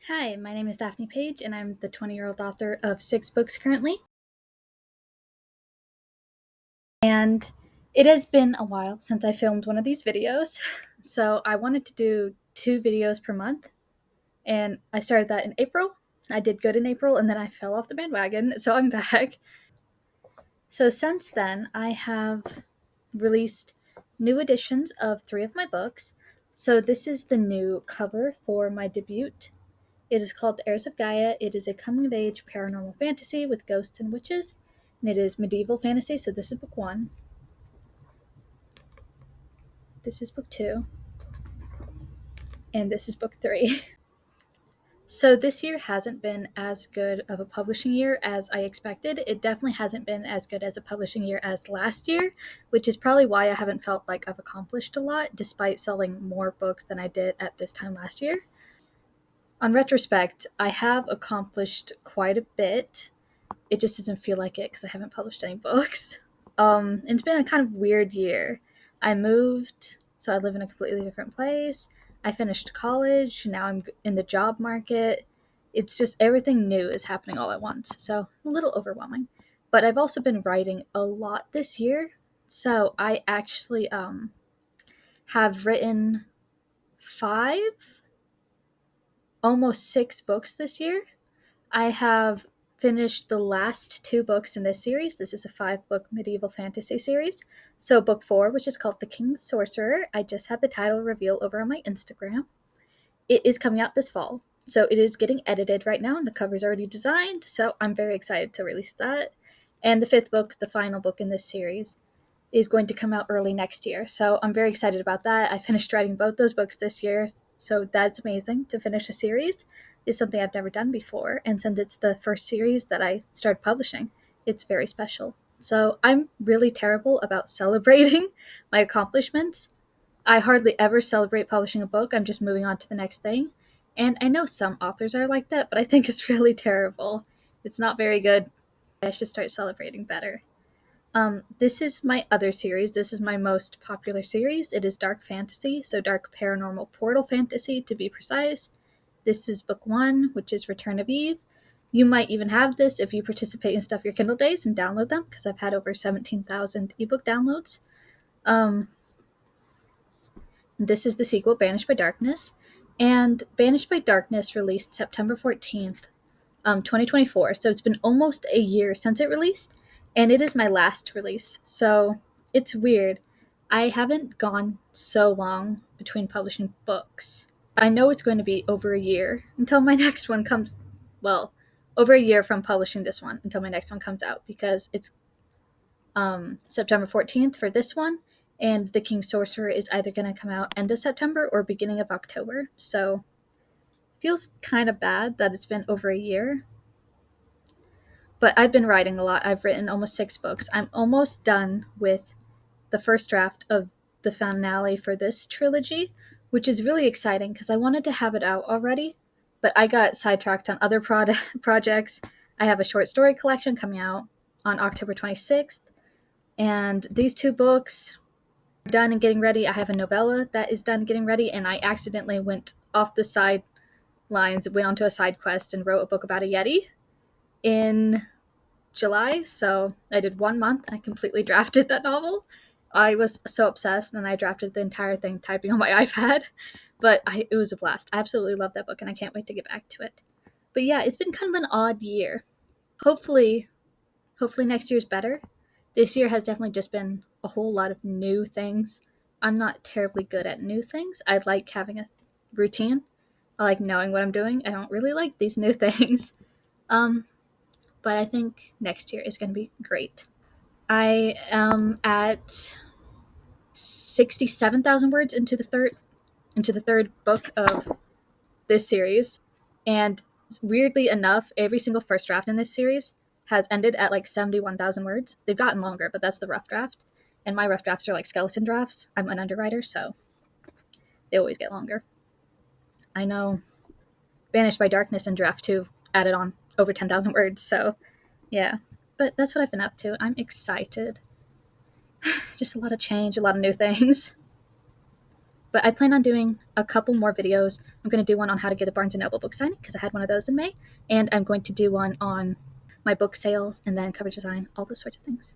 Hi, my name is Daphne Page, and I'm the 20-year-old author of 6 books currently. And it has been a while since I filmed one of these videos, so I wanted to do 2 videos per month, and I started that in April. I did good in April, and then I fell off the bandwagon, so I'm back. So since then, I have released new editions of 3 of my books. So this is the new cover for my debut. It is called The Heirs of Gaia. It is a coming-of-age paranormal fantasy with ghosts and witches, and it is medieval fantasy, so this is book 1. This is book 2, and this is book 3. So this year hasn't been as good of a publishing year as I expected. It definitely hasn't been as good as a publishing year as last year, which is probably why I haven't felt like I've accomplished a lot, despite selling more books than I did at this time last year. On retrospect, I have accomplished quite a bit. It just doesn't feel like it because I haven't published any books. It's been a kind of weird year. I moved, so I live in a completely different place. I finished college. Now I'm in the job market. It's just everything new is happening all at once, so a little overwhelming. But I've also been writing a lot this year, so I actually have written 5, almost 6 books this year. I have finished the last 2 books in this series. This is a 5-book medieval fantasy series. So book 4, which is called The King's Sorcerer, I just had the title reveal over on my Instagram. It is coming out this fall. So it is getting edited right now, and the cover's already designed, so I'm very excited to release that. And the 5th book, the final book in this series, is going to come out early next year. So I'm very excited about that. I finished writing both those books this year, so that's amazing. To finish a series is something I've never done before, and since it's the first series that I started publishing, it's very special. So I'm really terrible about celebrating my accomplishments. I hardly ever celebrate publishing a book. I'm just moving on to the next thing. And I know some authors are like that, but I think it's really terrible. It's not very good. I should start celebrating better. This is my other series. This is my most popular series. It is dark fantasy, so dark paranormal portal fantasy to be precise. This is book 1, which is Return of Eve. You might even have this if you participate in Stuff Your Kindle Days and download them, because I've had over 17,000 ebook downloads. This is the sequel, Banished by Darkness. And Banished by Darkness released September 14th, 2024. So it's been almost a year since it released, and it is my last release. So it's weird. I haven't gone so long between publishing books. I know it's going to be over a year until my next one comes. Well, over a year from publishing this one until my next one comes out, because it's September 14th for this one, and The King's Sorcerer is either going to come out end of September or beginning of October. So it feels kind of bad that it's been over a year. But I've been writing a lot. I've written almost 6 books. I'm almost done with the first draft of the finale for this trilogy, which is really exciting because I wanted to have it out already, but I got sidetracked on other projects. I have a short story collection coming out on October 26th, and these 2 books are done and getting ready. I have a novella that is done getting ready, and I accidentally went off the side lines, went onto a side quest, and wrote a book about a Yeti in July. So I did 1 month and I completely drafted that novel. I was so obsessed, and I drafted the entire thing typing on my iPad. But it was a blast. I absolutely love that book, and I can't wait to get back to it. But yeah, it's been kind of an odd year. Hopefully next year's better. This year has definitely just been a whole lot of new things. I'm not terribly good at new things. I like having a routine. I like knowing what I'm doing. I don't really like these new things. But I think next year is going to be great. I am at 67,000 words into the third book of this series, and weirdly enough, every single first draft in this series has ended at like 71,000 words. They've gotten longer, but that's the rough draft. And my rough drafts are like skeleton drafts. I'm an underwriter, so they always get longer. I know Banished by Darkness and draft 2 added on over 10,000 words, so yeah. But that's what I've been up to. I'm excited. Just a lot of change, a lot of new things. But I plan on doing a couple more videos. I'm going to do one on how to get a Barnes & Noble book signing because I had one of those in May, and I'm going to do one on my book sales and then cover design, all those sorts of things.